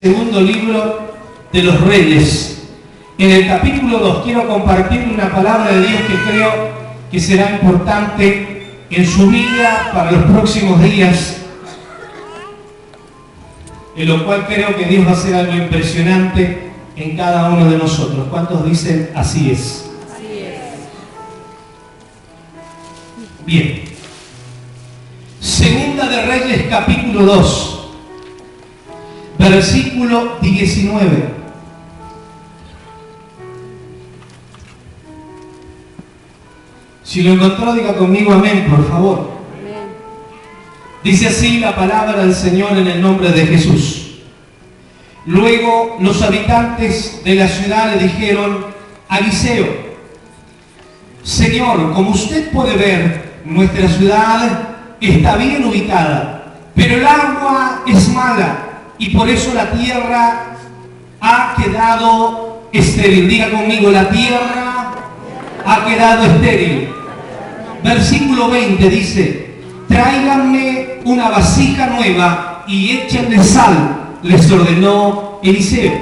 Segundo libro de los Reyes. En el capítulo 2 quiero compartir una palabra de Dios que creo que será importante en su vida para los próximos días, en lo cual creo que Dios va a hacer algo impresionante en cada uno de nosotros. ¿Cuántos dicen así es? Así es. Bien. Segunda de Reyes, capítulo 2. Versículo 19. Si lo encontró, diga conmigo amén, por favor. Amén. Dice así la palabra del Señor en el nombre de Jesús. Luego los habitantes de la ciudad le dijeron a Eliseo: Señor, como usted puede ver, nuestra ciudad está bien ubicada, pero el agua es mala y por eso la tierra ha quedado estéril. Diga conmigo, la tierra ha quedado estéril. Versículo 20 dice: tráiganme una vasija nueva y échenle sal, les ordenó Eliseo.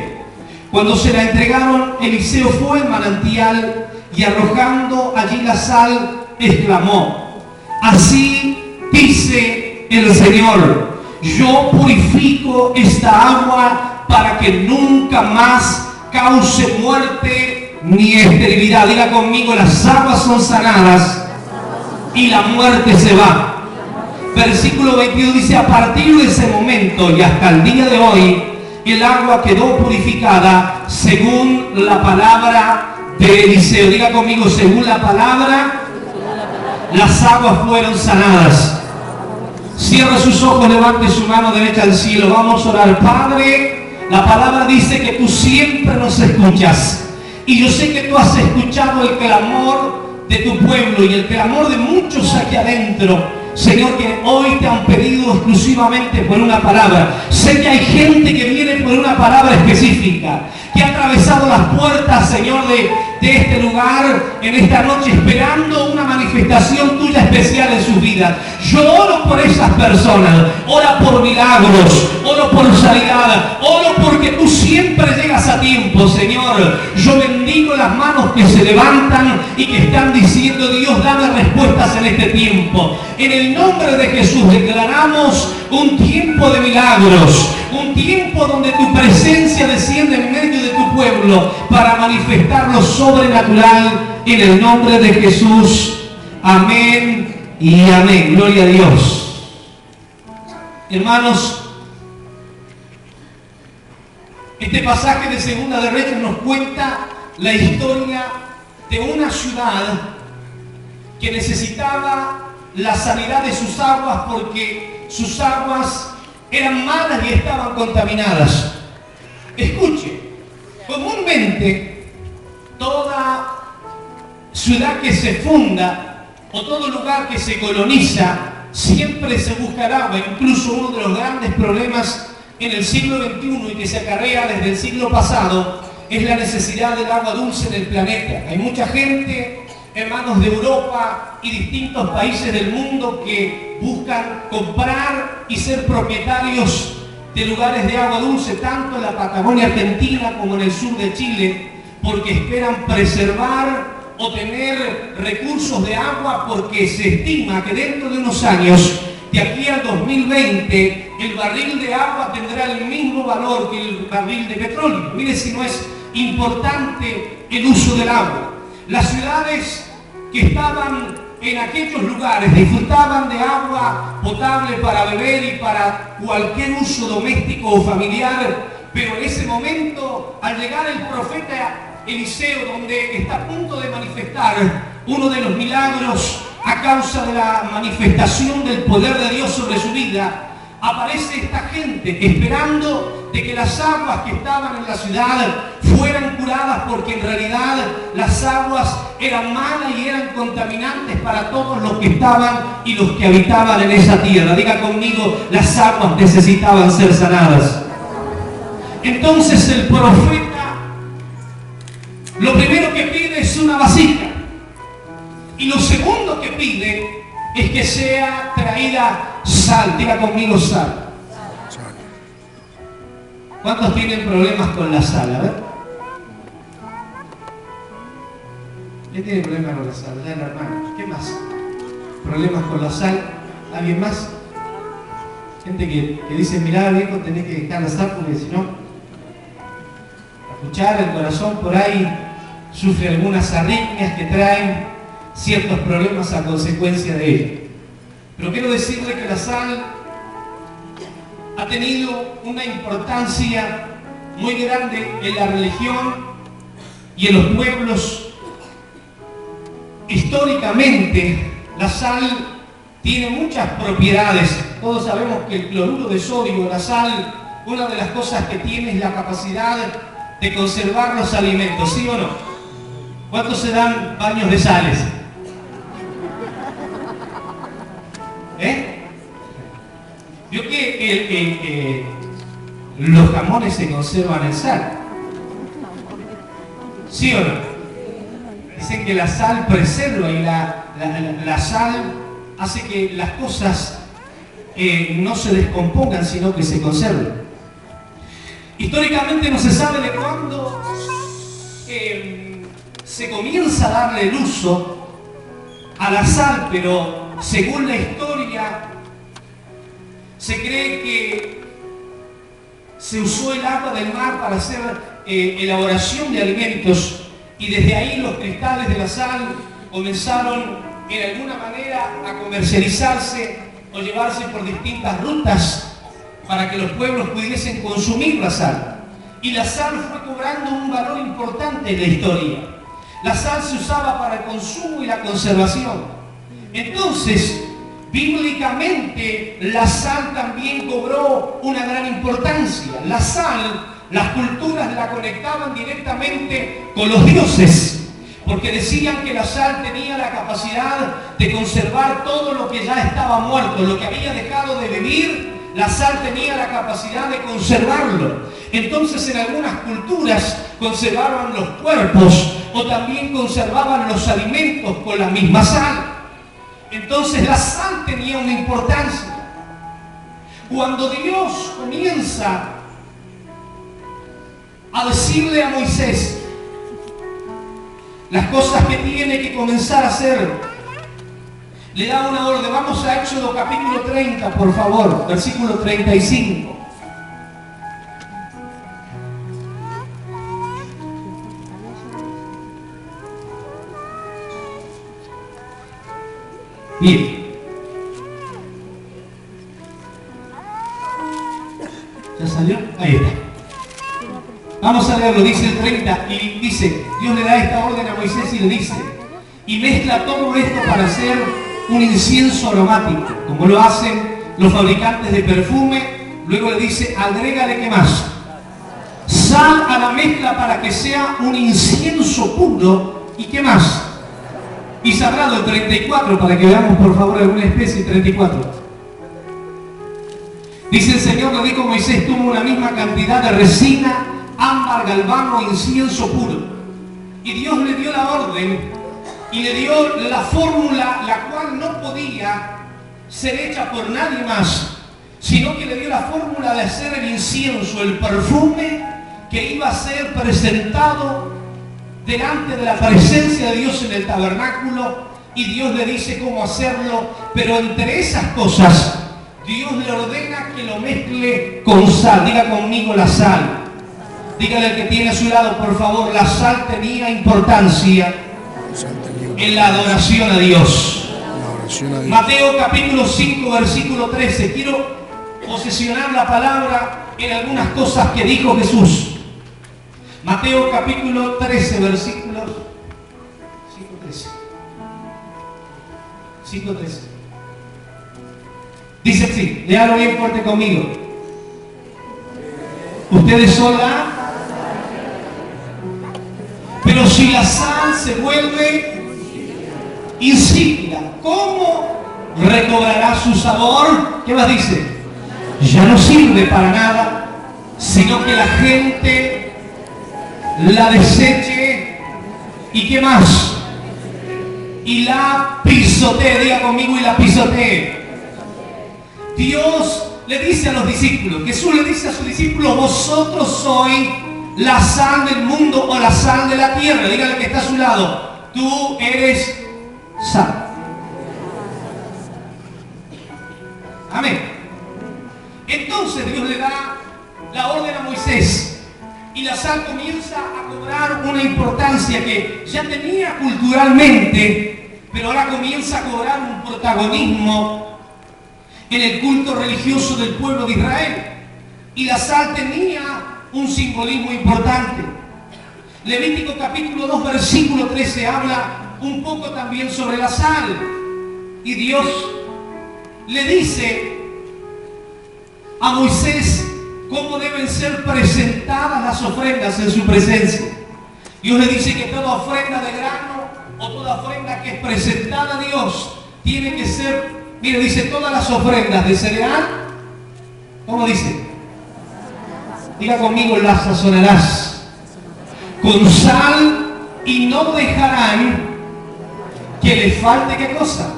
Cuando se la entregaron, Eliseo fue al manantial y arrojando allí la sal, exclamó: así dice el Señor, yo purifico esta agua para que nunca más cause muerte ni esterilidad. Diga conmigo, las aguas son sanadas y la muerte se va. Versículo 22 dice: a partir de ese momento y hasta el día de hoy, el agua quedó purificada según la palabra de Eliseo. Diga conmigo, según la palabra, las aguas fueron sanadas. Cierra sus ojos, levante su mano derecha al cielo. Vamos a orar. Padre, la palabra dice que tú siempre nos escuchas. Y yo sé que tú has escuchado el clamor de tu pueblo y el clamor de muchos aquí adentro. Señor, que hoy te han pedido exclusivamente por una palabra. Sé que hay gente que viene por una palabra específica, que ha atravesado las puertas, Señor, de este lugar en esta noche, esperando una manifestación tuya especial en sus vidas. Yo oro por esas personas, ora por milagros, oro por sanidad, oro porque tú siempre llegas a tiempo, Señor. Yo bendigo las manos que se levantan y que están diciendo: Dios, dame respuestas en este tiempo. En el nombre de Jesús declaramos un tiempo de milagros, un tiempo donde tu presencia desciende en medio de tu pueblo para manifestar lo sobrenatural en el nombre de Jesús. Amén y amén. Gloria a Dios. Hermanos, este pasaje de Segunda de Reyes nos cuenta la historia de una ciudad que necesitaba la sanidad de sus aguas porque sus aguas eran malas y estaban contaminadas. Escuche, comúnmente toda ciudad que se funda o todo lugar que se coloniza siempre se busca el agua. Incluso uno de los grandes problemas en el siglo XXI y que se acarrea desde el siglo pasado es la necesidad del agua dulce en el planeta. Hay mucha gente, hermanos, de Europa y distintos países del mundo que buscan comprar y ser propietarios de lugares de agua dulce, tanto en la Patagonia Argentina como en el sur de Chile, porque esperan preservar o tener recursos de agua, porque se estima que dentro de unos años, de aquí al 2020, el barril de agua tendrá el mismo valor que el barril de petróleo. Mire si no es importante el uso del agua. Las ciudades que estaban en aquellos lugares disfrutaban de agua potable para beber y para cualquier uso doméstico o familiar, pero en ese momento, al llegar el profeta Eliseo, donde está a punto de manifestar uno de los milagros a causa de la manifestación del poder de Dios sobre su vida, aparece esta gente esperando de que las aguas que estaban en la ciudad fueran curadas, porque en realidad las aguas eran malas y eran contaminantes para todos los que estaban y los que habitaban en esa tierra. Diga conmigo, las aguas necesitaban ser sanadas. Entonces el profeta lo primero que pide es una vasija, y lo segundo que pide es que sea traída sal. Diga conmigo, sal. ¿Cuántos tienen problemas con la sal? A ver. ¿Quién tiene problemas con la sal? Ya la hermana. ¿Qué más? ¿Problemas con la sal? ¿Alguien más? Gente que dice, mirá viejo, tenés que dejar la sal porque si no, la cuchara, el corazón por ahí sufre algunas arritmias que traen ciertos problemas a consecuencia de ello. Pero quiero decirle que la sal ha tenido una importancia muy grande en la religión y en los pueblos. Históricamente, la sal tiene muchas propiedades. Todos sabemos que el cloruro de sodio, la sal, una de las cosas que tiene es la capacidad de conservar los alimentos, ¿sí o no? ¿Cuántos se dan baños de sales? Vio que los jamones se conservan en sal, ¿sí o no? Dicen que la sal preserva y la sal hace que las cosas no se descompongan, sino que se conserven. Históricamente no se sabe de cuándo se comienza a darle el uso a la sal, pero según la historia se cree que se usó el agua del mar para hacer elaboración de alimentos, y desde ahí los cristales de la sal comenzaron en alguna manera a comercializarse o llevarse por distintas rutas para que los pueblos pudiesen consumir la sal. Y la sal fue cobrando un valor importante en la historia. La sal se usaba para el consumo y la conservación. Entonces, bíblicamente, la sal también cobró una gran importancia. La sal, las culturas la conectaban directamente con los dioses, porque decían que la sal tenía la capacidad de conservar todo lo que ya estaba muerto, lo que había dejado de vivir. La sal tenía la capacidad de conservarlo. Entonces, en algunas culturas conservaban los cuerpos o también conservaban los alimentos con la misma sal. Entonces, la sal tenía una importancia. Cuando Dios comienza a decirle a Moisés las cosas que tiene que comenzar a hacer, le da una orden. Vamos a Éxodo capítulo 30, por favor, versículo 35. Bien. ¿Ya salió? Ahí está. Vamos a leerlo, dice el 30, y dice, Dios le da esta orden a Moisés y le dice, y mezcla todo esto para hacer un incienso aromático, como lo hacen los fabricantes de perfume. Luego le dice, agrégale, ¿qué más? Sal a la mezcla para que sea un incienso puro. ¿Y qué más? Y sagrado, el 34, para que veamos por favor alguna especie. 34. Dice el Señor, le dijo a Moisés, tuvo una misma cantidad de resina, ámbar, galvano, incienso puro. Y Dios le dio la orden y le dio la fórmula, la cual no podía ser hecha por nadie más, sino que le dio la fórmula de hacer el incienso, el perfume que iba a ser presentado delante de la presencia de Dios en el tabernáculo. Y Dios le dice cómo hacerlo, pero entre esas cosas Dios le ordena que lo mezcle con sal. Diga conmigo la sal. Dígale al que tiene a su lado, por favor, la sal tenía importancia en la adoración a Dios. Mateo capítulo 5, versículo 13. Quiero posesionar la palabra en algunas cosas que dijo Jesús. Mateo capítulo 13, versículos 5:13. Dice así, léalo bien fuerte conmigo. Ustedes son la... Pero si la sal se vuelve insípida, ¿cómo recobrará su sabor? ¿Qué más dice? Ya no sirve para nada, sino que la gente la deseche. ¿Y qué más? Y la pisotee. Diga conmigo, y la pisotee. Dios le dice a los discípulos, Jesús le dice a sus discípulos, vosotros sois la sal del mundo o la sal de la tierra. Dígale que está a su lado, tú eres sal. Amén. Entonces Dios le da la orden a Moisés y la sal comienza a cobrar una importancia que ya tenía culturalmente, pero ahora comienza a cobrar un protagonismo en el culto religioso del pueblo de Israel. Y la sal tenía un simbolismo importante. Levítico capítulo 2 versículo 13 habla un poco también sobre la sal. Y Dios le dice a Moisés cómo deben ser presentadas las ofrendas en su presencia. Dios le dice que toda ofrenda de grano o toda ofrenda que es presentada a Dios tiene que ser, mire, dice todas las ofrendas de cereal, ¿cómo dice? Diga conmigo, las sazonarás con sal y no dejarán que le falte, ¿qué cosa?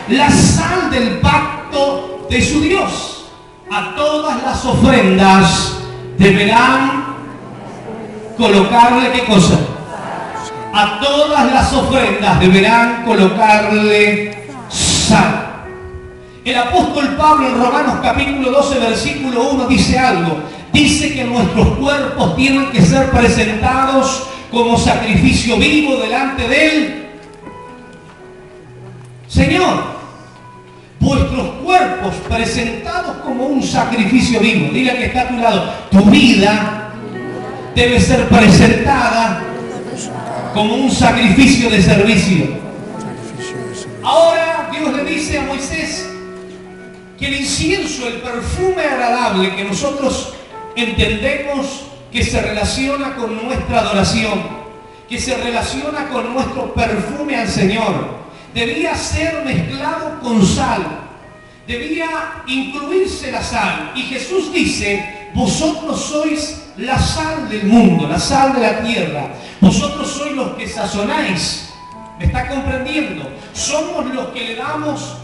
La sal del pacto de su Dios. A todas las ofrendas deberán colocarle, ¿qué cosa? A todas las ofrendas deberán colocarle sal. El apóstol Pablo en Romanos capítulo 12 versículo 1 dice algo. Dice que nuestros cuerpos tienen que ser presentados como sacrificio vivo delante de Él. Señor, vuestros cuerpos presentados como un sacrificio vivo. Dile que está a tu lado, tu vida debe ser presentada como un sacrificio de servicio. Ahora Dios le dice a Moisés que el incienso, el perfume agradable que nosotros entendemos que se relaciona con nuestra adoración, que se relaciona con nuestro perfume al Señor, debía ser mezclado con sal, debía incluirse la sal. Y Jesús dice, vosotros sois la sal del mundo, la sal de la tierra. Vosotros sois los que sazonáis. ¿Me está comprendiendo? Somos los que le damos,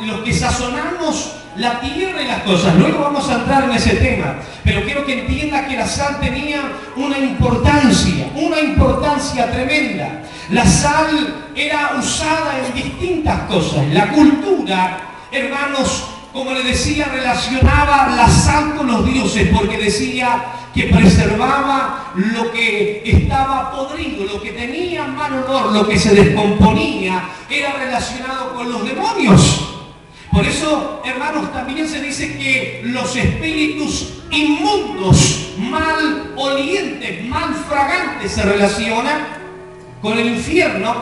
los que sazonamos la tierra y las cosas. Luego vamos a entrar en ese tema, pero quiero que entienda que la sal tenía una importancia tremenda. La sal era usada en distintas cosas. La cultura, hermanos, como le decía, relacionaba la sal con los dioses, porque decía que preservaba lo que estaba podrido, lo que tenía mal olor, lo que se descomponía, era relacionado con los demonios. Por eso, hermanos, también se dice que los espíritus inmundos, mal olientes, mal fragantes, se relacionan con el infierno,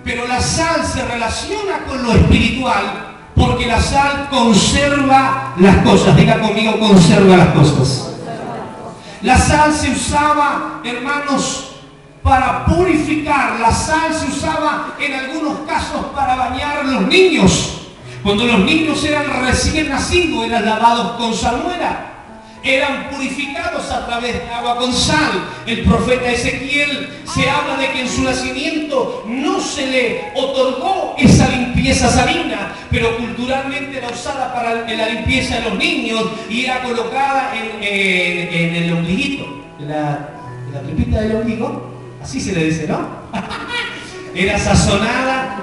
pero la sal se relaciona con lo espiritual, porque la sal conserva las cosas. Diga conmigo, conserva las cosas. La sal se usaba, hermanos, para purificar. La sal se usaba en algunos casos para bañar a los niños. Cuando los niños eran recién nacidos, eran lavados con salmuera, eran purificados a través de agua con sal. El profeta Ezequiel se habla de que en su nacimiento no se le otorgó esa limpieza salina, pero culturalmente era usada para la limpieza de los niños y era colocada en el ombliguito, en la tripita del ombligo, así se le dice, ¿no? Era sazonada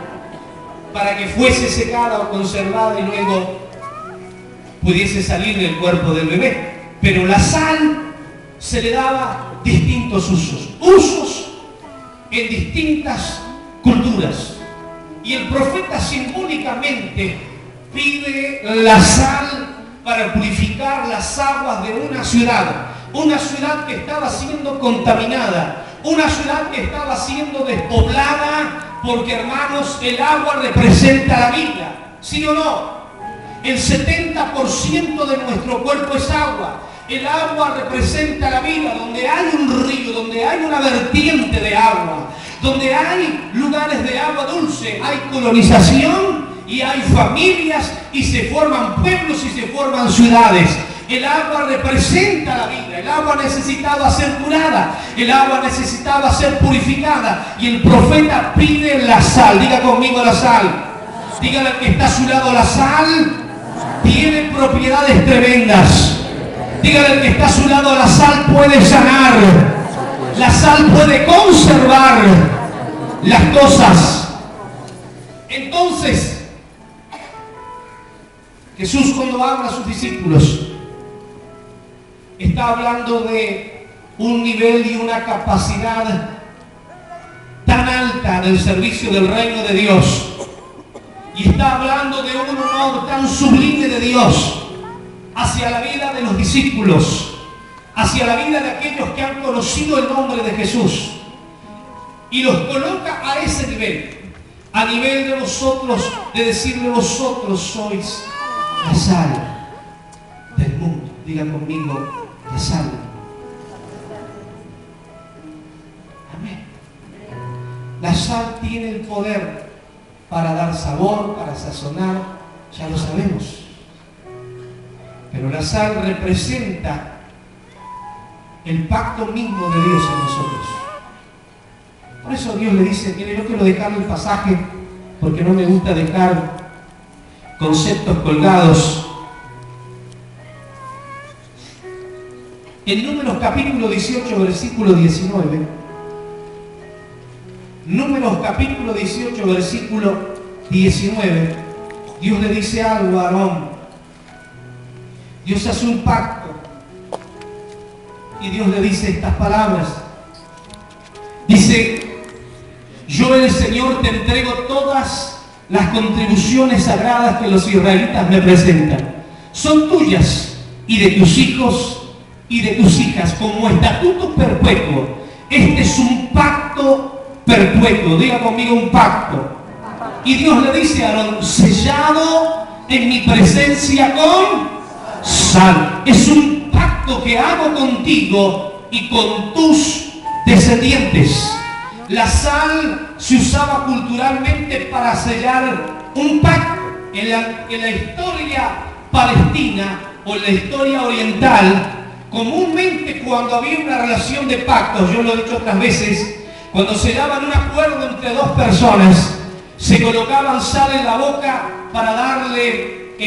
para que fuese secada o conservada y luego pudiese salir del cuerpo del bebé. Pero la sal se le daba distintos usos en distintas culturas. Y el profeta simbólicamente pide la sal para purificar las aguas de una ciudad que estaba siendo contaminada, una ciudad que estaba siendo despoblada, porque, hermanos, el agua representa la vida, ¿sí o no? El 70% de nuestro cuerpo es agua. El agua representa la vida. Donde hay un río, donde hay una vertiente de agua, donde hay lugares de agua dulce, hay colonización y hay familias y se forman pueblos y se forman ciudades. El agua representa la vida. El agua necesitaba ser curada. El agua necesitaba ser purificada. Y el profeta pide la sal. Diga conmigo la sal. Dígale al que está a su lado, la sal tiene propiedades tremendas. Dígale al que está a su lado, la sal puede sanar, la sal puede conservar las cosas. Entonces, Jesús, cuando habla a sus discípulos, está hablando de un nivel y una capacidad tan alta del servicio del reino de Dios, y está hablando de un honor tan sublime de Dios hacia la vida de los discípulos, hacia la vida de aquellos que han conocido el nombre de Jesús, y los coloca a ese nivel, a nivel de vosotros, de decirle: vosotros sois la sal del mundo. Diga conmigo: la sal. Amén. La sal tiene el poder para dar sabor, para sazonar, ya lo sabemos. Pero la sal representa el pacto mismo de Dios en nosotros. Por eso Dios le dice: mire, yo quiero dejarle el pasaje porque no me gusta dejar conceptos colgados. En Números capítulo 18, versículo 19. Números capítulo 18, versículo 19. Dios le dice algo a Aarón. Dios hace un pacto y Dios le dice estas palabras. Dice: yo, el Señor, te entrego todas las contribuciones sagradas que los israelitas me presentan. Son tuyas y de tus hijos y de tus hijas como estatuto perpetuo. Este es un pacto perpetuo. Diga conmigo: un pacto. Y Dios le dice a Aarón: sellado en mi presencia con sal. Es un pacto que hago contigo y con tus descendientes. La sal se usaba culturalmente para sellar un pacto. En la historia palestina o en la historia oriental, comúnmente cuando había una relación de pactos, yo lo he dicho otras veces, cuando sellaban un acuerdo entre dos personas, se colocaban sal en la boca para darle,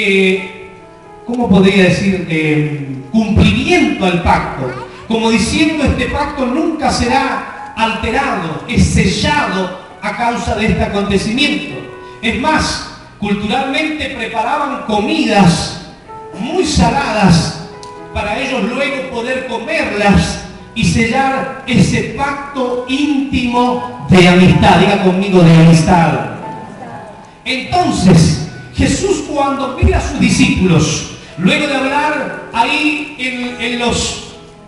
¿cómo podría decir?, cumplimiento al pacto. Como diciendo: este pacto nunca será alterado, es sellado a causa de este acontecimiento. Es más, culturalmente preparaban comidas muy saladas para ellos luego poder comerlas y sellar ese pacto íntimo de amistad. Diga conmigo: de amistad. Entonces, Jesús, cuando mira a sus discípulos, luego de hablar ahí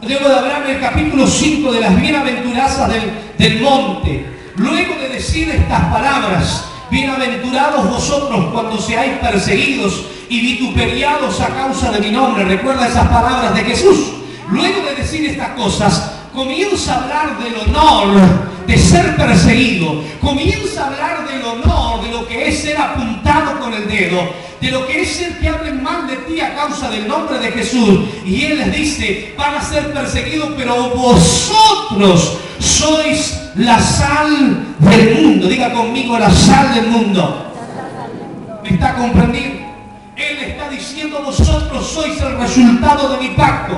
luego de hablar en el capítulo 5 de las bienaventuranzas del monte, luego de decir estas palabras: bienaventurados vosotros cuando seáis perseguidos y vituperiados a causa de mi nombre. Recuerda esas palabras de Jesús. Luego de decir estas cosas, comienza a hablar del honor de ser perseguido, comienza a hablar del honor de lo que es ser apuntado con el dedo, de lo que es ser que hablen mal de ti a causa del nombre de Jesús. Y Él les dice: van a ser perseguidos, pero vosotros sois la sal del mundo. Diga conmigo: la sal del mundo. ¿Me está comprendiendo? Él está diciendo: vosotros sois el resultado de mi pacto.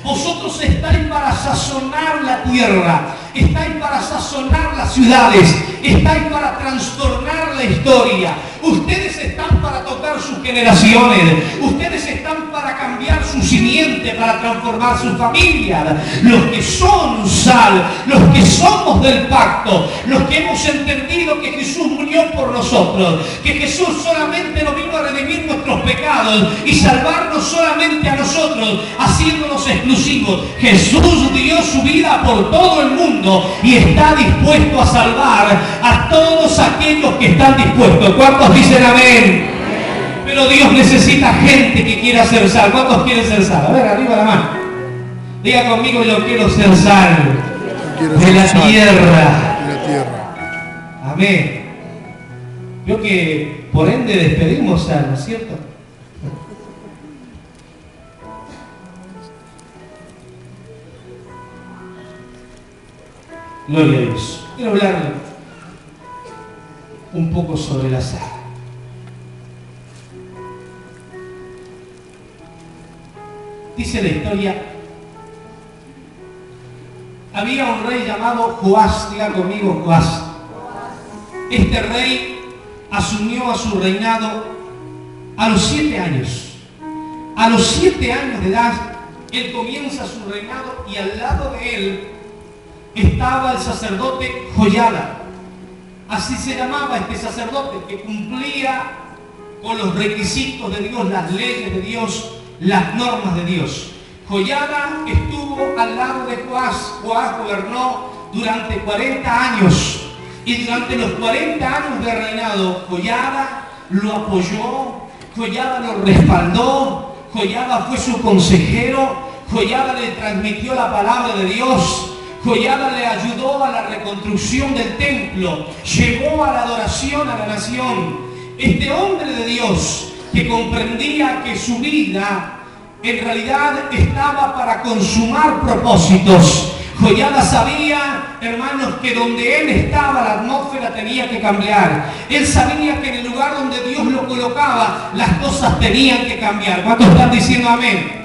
Vosotros estáis para sazonar la tierra, estáis para sazonar las ciudades, estáis para trastornar la historia. Ustedes están para tocar sus generaciones, ustedes están para cambiar su simiente, para transformar su familia. Los que son sal, los que somos del pacto, los que hemos entendido que Jesús murió por nosotros, que Jesús solamente nos vino a redimir nuestros pecados y salvarnos solamente a nosotros, haciéndonos exclusivos. Jesús dio su vida por todo el mundo y está dispuesto a salvar a todos aquellos que están dispuestos. ¿Cuántos dicen amén? Pero Dios necesita gente que quiera ser sal. ¿Cuántos quieren ser sal? A ver, arriba la mano. Diga conmigo: yo quiero ser sal de la tierra. Amén. Veo que por ende despedimos sal, ¿no es cierto? Gloria a Dios. Quiero hablar un poco sobre la sal. Dice la historia, había un rey llamado Joás, diga conmigo Joás. Este rey asumió a su reinado a los 7 años. A los 7 años de edad, él comienza su reinado y al lado de él estaba el sacerdote Joiada. Así se llamaba este sacerdote, que cumplía con los requisitos de Dios, las leyes de Dios, las normas de Dios. Joiada estuvo al lado de Joás. Joás gobernó durante 40 años. Y durante los 40 años de reinado, Joiada lo apoyó, Joiada lo respaldó, Joiada fue su consejero, Joiada le transmitió la palabra de Dios. Joiada le ayudó a la reconstrucción del templo, llevó a la adoración a la nación. Este hombre de Dios, que comprendía que su vida en realidad estaba para consumar propósitos. Joiada sabía, hermanos, que donde él estaba la atmósfera tenía que cambiar. Él sabía que en el lugar donde Dios lo colocaba las cosas tenían que cambiar. ¿Cuántos están diciendo amén?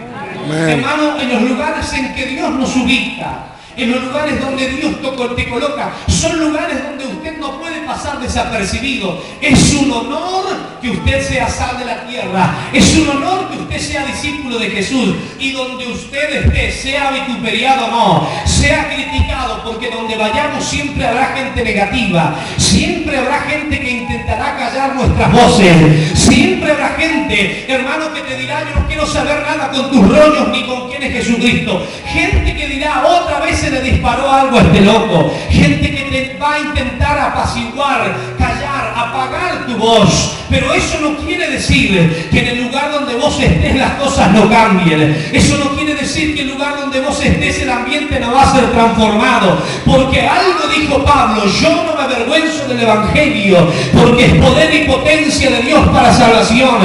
Amén. Hermano, en los lugares en que Dios nos ubica, en los lugares donde Dios te coloca, son lugares donde usted no puede pasar desapercibido. Es un honor que usted sea sal de la tierra. Es un honor que usted sea discípulo de Jesús. Y donde usted esté, sea vituperiado o no, sea criticado, porque donde vayamos siempre habrá gente negativa. Siempre habrá gente que intentará callar nuestras voces. Siempre habrá gente, hermano, que te dirá: yo no quiero saber nada con tus rollos ni con quién es Jesucristo. Gente que dirá: otra vez se le disparó algo a este loco. Gente que te va a intentar apaciguar, callar, apagar tu voz. Pero eso no quiere decir que en el lugar donde vos estés las cosas no cambien. Eso no quiere decir que en el lugar donde vos estés el ambiente no va a ser transformado. Porque algo dijo Pablo: yo no me avergüenzo del Evangelio, porque es poder y potencia de Dios para salvación.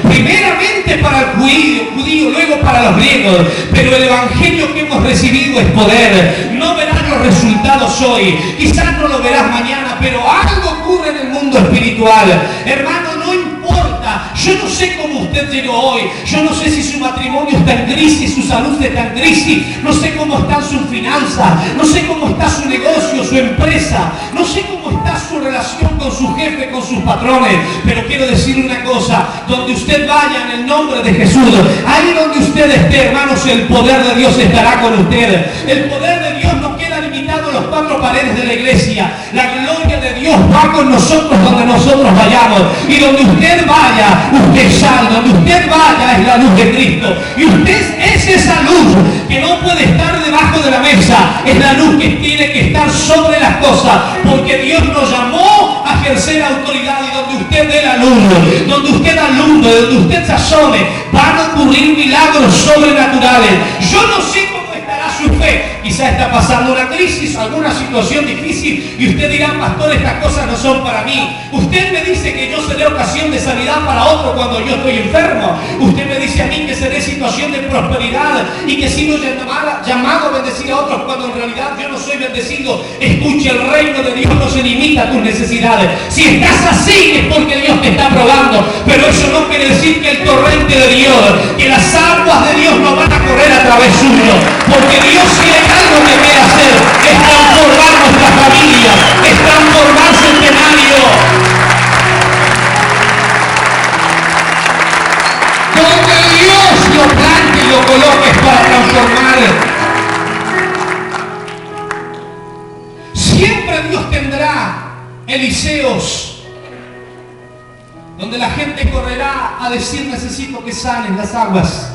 Primeramente para el judío, luego para los griegos. Pero el Evangelio que hemos recibido es poder. No verás los resultados hoy, quizás no lo verás mañana, pero algo ocurre en el mundo espiritual. Hermano, no importa. Yo no sé cómo usted llegó hoy. Yo no sé si su matrimonio está en crisis, su salud está en crisis. No sé cómo están sus finanzas. No sé cómo está su negocio, su empresa. No sé cómo está su relación con su jefe, con sus patrones. Pero quiero decirle una cosa: donde usted vaya en el nombre de Jesús, ahí donde usted esté, hermanos, el poder de Dios estará con usted. El poder de Dios no queda limitado a las 4 paredes de la iglesia. La gloria de Dios va con nosotros donde nosotros vayamos. Y donde usted vaya, usted es sal. Donde usted vaya es la luz de Cristo. Y usted es esa luz que no puede estar debajo de la mesa. Es la luz que tiene que estar sobre las cosas. Porque Dios nos llamó a ejercer autoridad. Y donde usted dé la luz, donde usted alumbre, donde usted sazone, van a ocurrir milagros sobrenaturales. Yo no sé cómo estará su fe. Quizá está pasando una crisis, alguna situación difícil, y usted dirá: pastor, estas cosas no son para mí. Usted me dice que yo seré ocasión de sanidad para otro cuando yo estoy enfermo. Usted me dice a mí que seré situación de prosperidad y que sigo llamado a bendecir a otros cuando en realidad yo no soy bendecido. Escuche, el reino de Dios no se limita a tus necesidades. Si estás así es porque Dios te está probando, pero eso no quiere decir que el torrente de Dios, que las aguas de Dios no van a correr a través suyo, porque Dios quiere algo que quiere hacer, es transformar nuestra familia, es transformar Centenario. Donde Dios lo plante y lo coloque es para transformar. Siempre Dios tendrá Eliseos, donde la gente correrá a decir: necesito que sanen las aguas.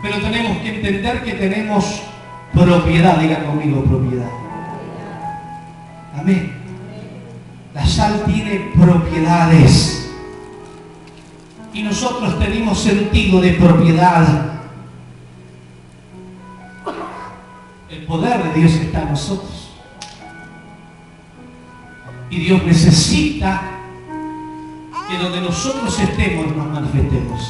Pero tenemos que entender que tenemos propiedad. Diga conmigo: propiedad. Amén. La sal tiene propiedades. Y nosotros tenemos sentido de propiedad. El poder de Dios está en nosotros. Y Dios necesita que donde nosotros estemos nos manifestemos.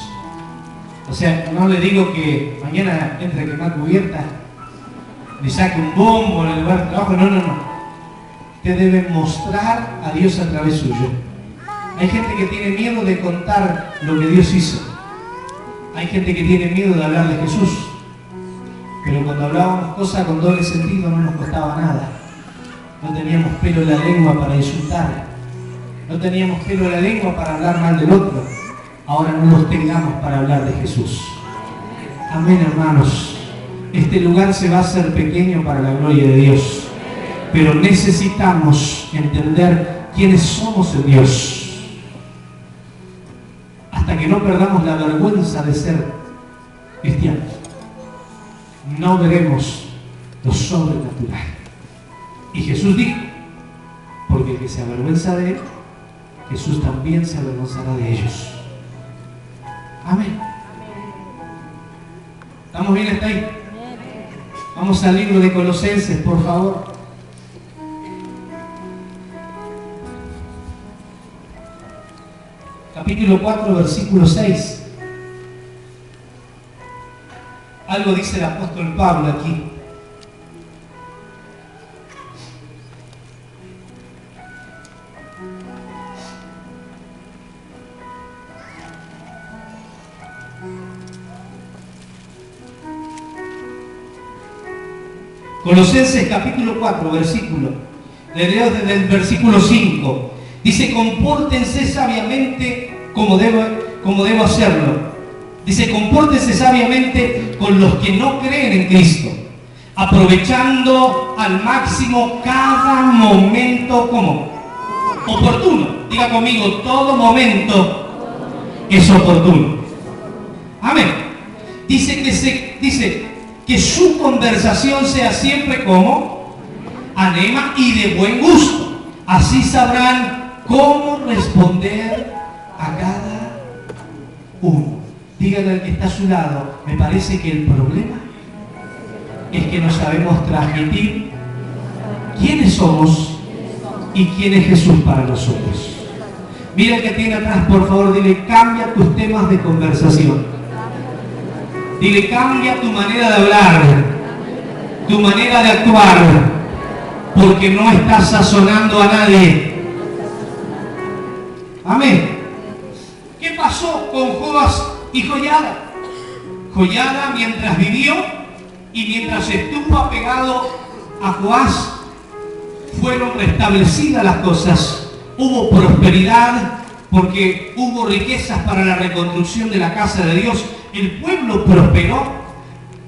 O sea, no le digo que mañana entre a quemar cubierta, le saque un bombo en el lugar de trabajo. No. Usted debe mostrar a Dios a través suyo. Hay gente que tiene miedo de contar lo que Dios hizo. Hay gente que tiene miedo de hablar de Jesús, pero cuando hablábamos cosas con doble sentido no nos costaba nada. No teníamos pelo en la lengua para insultar, no teníamos pelo en la lengua para hablar mal del otro. Ahora no los tengamos para hablar de Jesús. Amén, hermanos. Este lugar se va a hacer pequeño para la gloria de Dios, pero necesitamos entender quiénes somos en Dios. Hasta que no perdamos la vergüenza de ser cristianos, no veremos lo sobrenatural. Y Jesús dijo, porque el que se avergüenza de él, Jesús también se avergonzará de ellos. Amén. ¿Estamos bien hasta ahí? Vamos al libro de Colosenses, por favor. Capítulo 4, versículo 6. Algo dice el apóstol Pablo aquí. Colosenses capítulo 4, versículo. Le leo desde el versículo 5. Dice, compórtense sabiamente como debo hacerlo. Dice, compórtense sabiamente con los que no creen en Cristo, aprovechando al máximo cada momento como oportuno. Diga conmigo, todo momento es oportuno. Amén. Dice que su conversación sea siempre como anema y de buen gusto. Así sabrán cómo responder a cada uno. Dígale al que está a su lado, me parece que el problema es que no sabemos transmitir quiénes somos y quién es Jesús para nosotros. Mira el que tiene atrás, por favor, dile, cambia tus temas de conversación. Dile, cambia tu manera de hablar, tu manera de actuar, porque no estás sazonando a nadie. Amén. ¿Qué pasó con Joás y Joiada? Joiada, mientras vivió y mientras estuvo apegado a Joás, fueron restablecidas las cosas. Hubo prosperidad porque hubo riquezas para la reconstrucción de la casa de Dios. El pueblo prosperó,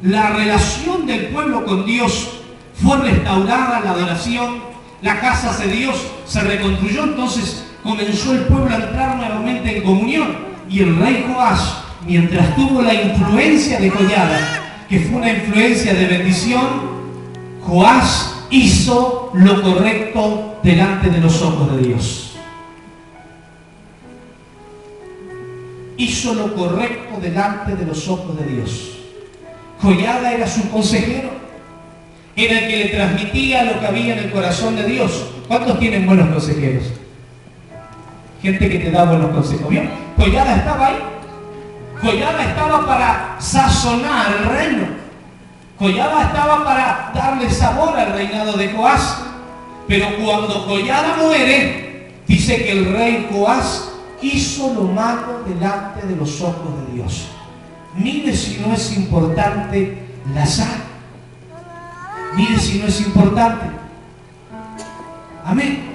la relación del pueblo con Dios fue restaurada, la adoración, la casa de Dios se reconstruyó, entonces comenzó el pueblo a entrar nuevamente en comunión. Y el rey Joás, mientras tuvo la influencia de Joiada, que fue una influencia de bendición, Joás hizo lo correcto delante de los ojos de Dios. Hizo lo correcto delante de los ojos de Dios. Joiada era su consejero, era el que le transmitía lo que había en el corazón de Dios. ¿Cuántos tienen buenos consejeros? Gente que te da buenos consejos. ¿Bien? Joiada estaba ahí. Joiada estaba para sazonar el reino. Joiada estaba para darle sabor al reinado de Joás. Pero cuando Joiada muere, dice que el rey Joás hizo lo malo delante de los ojos de Dios. Mire si no es importante la sal. Mire si no es importante. Amén.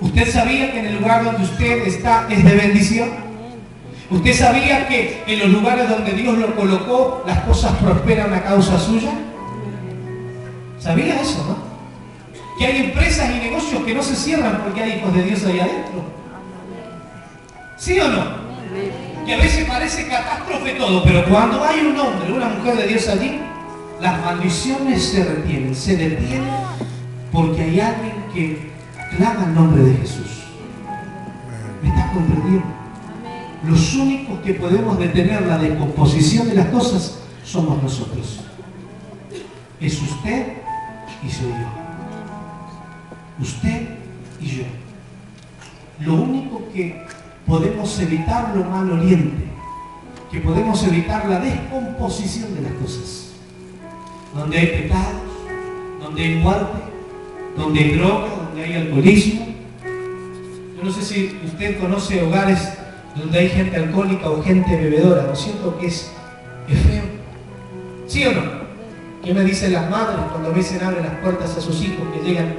¿Usted sabía que en el lugar donde usted está es de bendición? ¿Usted sabía que en los lugares donde Dios lo colocó, las cosas prosperan a causa suya? ¿Sabía eso, no? Que hay empresas y negocios que no se cierran porque hay hijos de Dios ahí adentro. ¿Sí o no? Que a veces parece catástrofe todo, pero cuando hay un hombre, una mujer de Dios allí, las maldiciones se retienen, se detienen, porque hay alguien que clama el nombre de Jesús. ¿Me estás comprendiendo? Los únicos que podemos detener la descomposición de las cosas somos nosotros. Es usted y soy yo. Usted y yo. Lo único que podemos evitar lo maloliente, que podemos evitar la descomposición de las cosas. Donde hay pecados, donde hay muerte, donde hay droga, donde hay alcoholismo. Yo no sé si usted conoce hogares donde hay gente alcohólica o gente bebedora, ¿no es cierto? Que es ¿Sí o no? ¿Qué me dicen las madres cuando a veces abren las puertas a sus hijos que llegan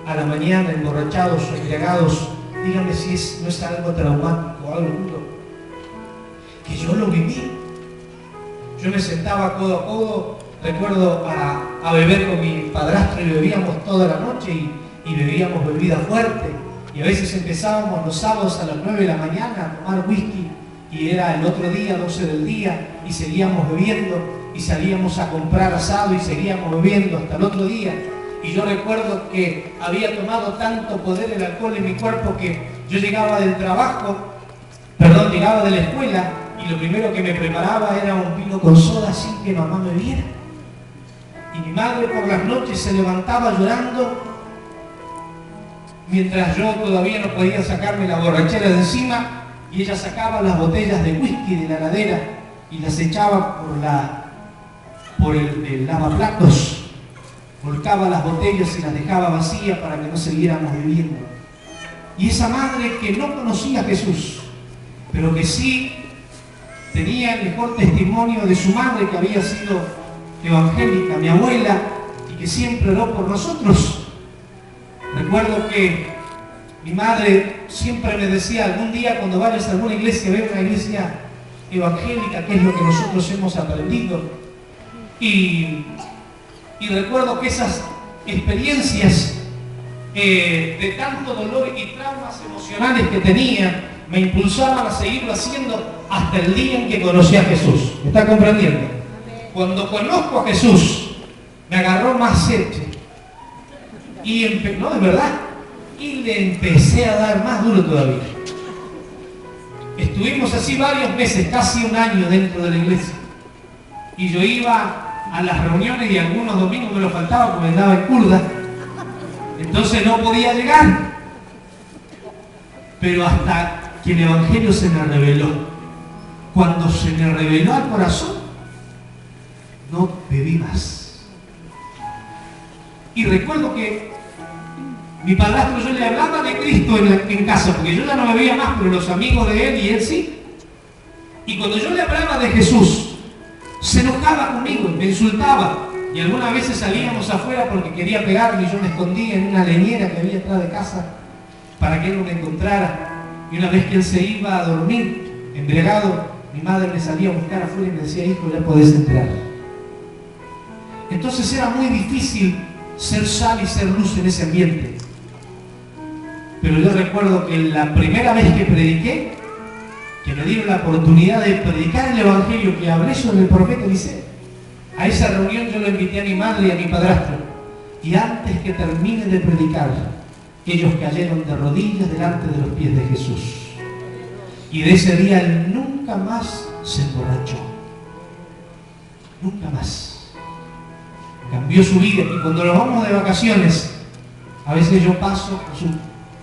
a la mañana emborrachados o embriagados? Dígame si no es algo traumático, algo duro. Que yo lo viví. Yo me sentaba codo a codo, recuerdo, a beber con mi padrastro y bebíamos toda la noche y bebíamos bebida fuerte. Y a veces empezábamos los sábados a las 9 de la mañana a tomar whisky y era el otro día, 12 del día, y seguíamos bebiendo y salíamos a comprar asado y seguíamos bebiendo hasta el otro día. Y yo recuerdo que había tomado tanto poder el alcohol en mi cuerpo que yo llegaba del trabajo, llegaba de la escuela y lo primero que me preparaba era un vino con soda sin que mamá me viera. Y mi madre por las noches se levantaba llorando mientras yo todavía no podía sacarme la borrachera de encima, y ella sacaba las botellas de whisky de la heladera y las echaba por el lavaplatos, volcaba las botellas y las dejaba vacías para que no siguiéramos bebiendo. Y esa madre que no conocía a Jesús, pero que sí tenía el mejor testimonio de su madre, que había sido evangélica, mi abuela, y que siempre oró por nosotros. Recuerdo que mi madre siempre me decía: algún día cuando vayas a alguna iglesia, ve una iglesia evangélica, que es lo que nosotros hemos aprendido. Y recuerdo que esas experiencias de tanto dolor y traumas emocionales que tenía me impulsaban a seguirlo haciendo hasta el día en que conocí a Jesús. ¿Me está comprendiendo? Cuando conozco a Jesús, me agarró más sed. No, de verdad. Y le empecé a dar más duro todavía. Estuvimos así varios meses, casi un año dentro de la iglesia. Y yo iba a las reuniones y algunos domingos me lo faltaba porque andaba en curda. Entonces no podía llegar. Pero hasta que el evangelio se me reveló. Cuando se me reveló al corazón, no bebí más. Y recuerdo que mi padrastro, yo le hablaba de Cristo en casa, porque yo ya no bebía más, pero los amigos de él y él sí. Y cuando yo le hablaba de Jesús, se enojaba conmigo, me insultaba. Y algunas veces salíamos afuera porque quería pegarme y yo me escondía en una leñera que había atrás de casa para que él no me encontrara. Y una vez que él se iba a dormir, embriagado, mi madre me salía a buscar afuera y me decía: hijo, ya podés entrar. Entonces era muy difícil ser sal y ser luz en ese ambiente. Pero yo recuerdo que la primera vez que prediqué, que me dieron la oportunidad de predicar el evangelio, que hablé sobre el profeta Eliseo, a esa reunión yo lo invité a mi madre y a mi padrastro. Y antes que termine de predicar, ellos cayeron de rodillas delante de los pies de Jesús. Y de ese día él nunca más se emborrachó. Nunca más. Cambió su vida. Y cuando nos vamos de vacaciones, a veces yo paso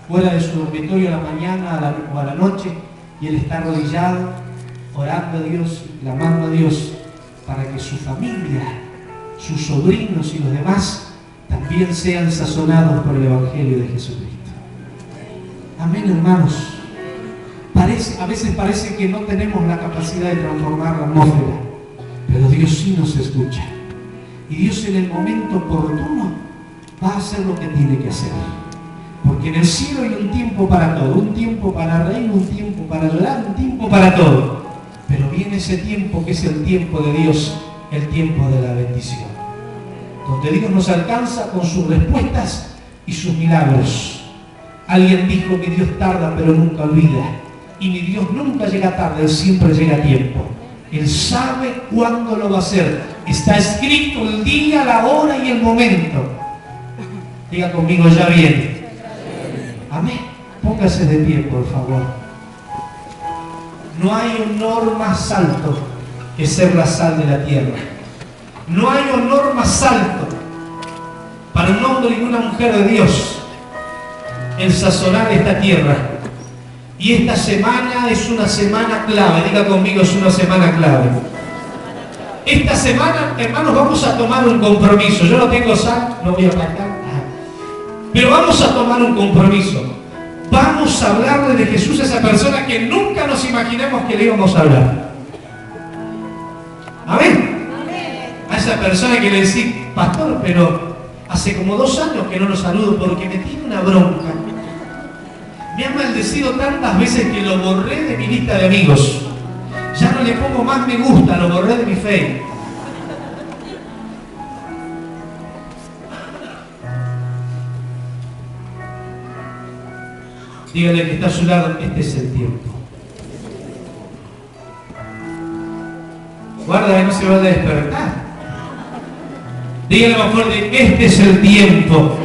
fuera de su dormitorio a la mañana o a la noche, y él está arrodillado, orando a Dios, clamando a Dios para que su familia, sus sobrinos y los demás también sean sazonados por el Evangelio de Jesucristo. Amén, hermanos. A veces parece que no tenemos la capacidad de transformar la atmósfera, pero Dios sí nos escucha. Y Dios en el momento oportuno va a hacer lo que tiene que hacer. Porque en el cielo hay un tiempo para todo, un tiempo para reír, un tiempo para llorar, un tiempo para todo. Pero viene ese tiempo que es el tiempo de Dios, el tiempo de la bendición, donde Dios nos alcanza con sus respuestas y sus milagros. Alguien dijo que Dios tarda pero nunca olvida. Y mi Dios nunca llega tarde, Él siempre llega a tiempo. Él sabe cuándo lo va a hacer. Está escrito el día, la hora y el momento. Diga conmigo: ya viene. Amén. Póngase de pie, por favor. No hay honor más alto que ser la sal de la tierra. No hay honor más alto para un hombre y una mujer de Dios el sazonar esta tierra. Y esta semana es una semana clave. Diga conmigo: es una semana clave. Esta semana, hermanos, vamos a tomar un compromiso. Yo no tengo sal, no voy a arrancar. Pero vamos a tomar un compromiso. Vamos a hablarle de Jesús a esa persona que nunca nos imaginamos que le íbamos a hablar. Amén. esa persona que le decís, pastor, pero hace como 2 años que no lo saludo porque me tiene una bronca. Me ha maldecido tantas veces que lo borré de mi lista de amigos. Ya no le pongo más me gusta, lo borré de mi Facebook. Dígale que está a su lado, este es el tiempo. Guarda que no se vaya a despertar. Dígale más fuerte, este es el tiempo.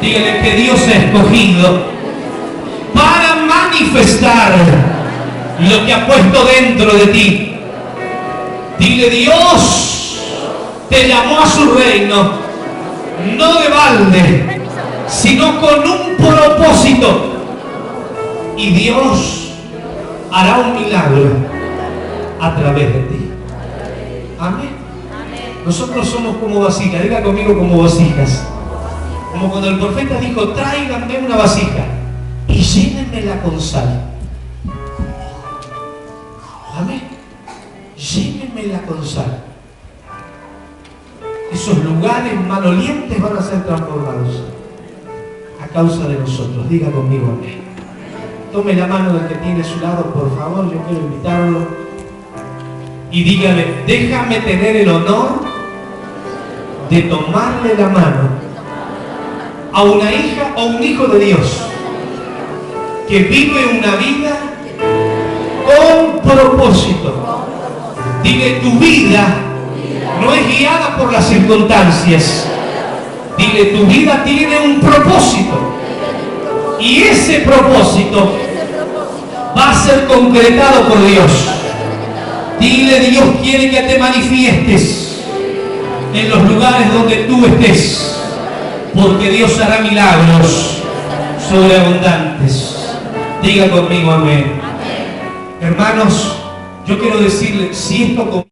Dígale que Dios ha escogido para manifestar lo que ha puesto dentro de ti. Dile, Dios te llamó a su reino, no de balde, sino con un propósito. Y Dios hará un milagro a través de ti. Amén. Nosotros somos como vasijas, diga conmigo, como vasijas. Como cuando el profeta dijo, tráiganme una vasija y llénenmela con sal. Amén. Llénenmela con sal. Esos lugares malolientes van a ser transformados a causa de nosotros. Diga conmigo, amén. Tome la mano del que tiene a su lado, por favor, yo quiero invitarlo. Y dígale, déjame tener el honor de tomarle la mano a una hija o un hijo de Dios que vive una vida con propósito. Dile, tu vida no es guiada por las circunstancias. Dile, tu vida tiene un propósito. Y ese propósito va a ser concretado por Dios. Dile, Dios quiere que te manifiestes en los lugares donde tú estés, porque Dios hará milagros sobreabundantes. Diga conmigo, amén. Hermanos, yo quiero decirle, si esto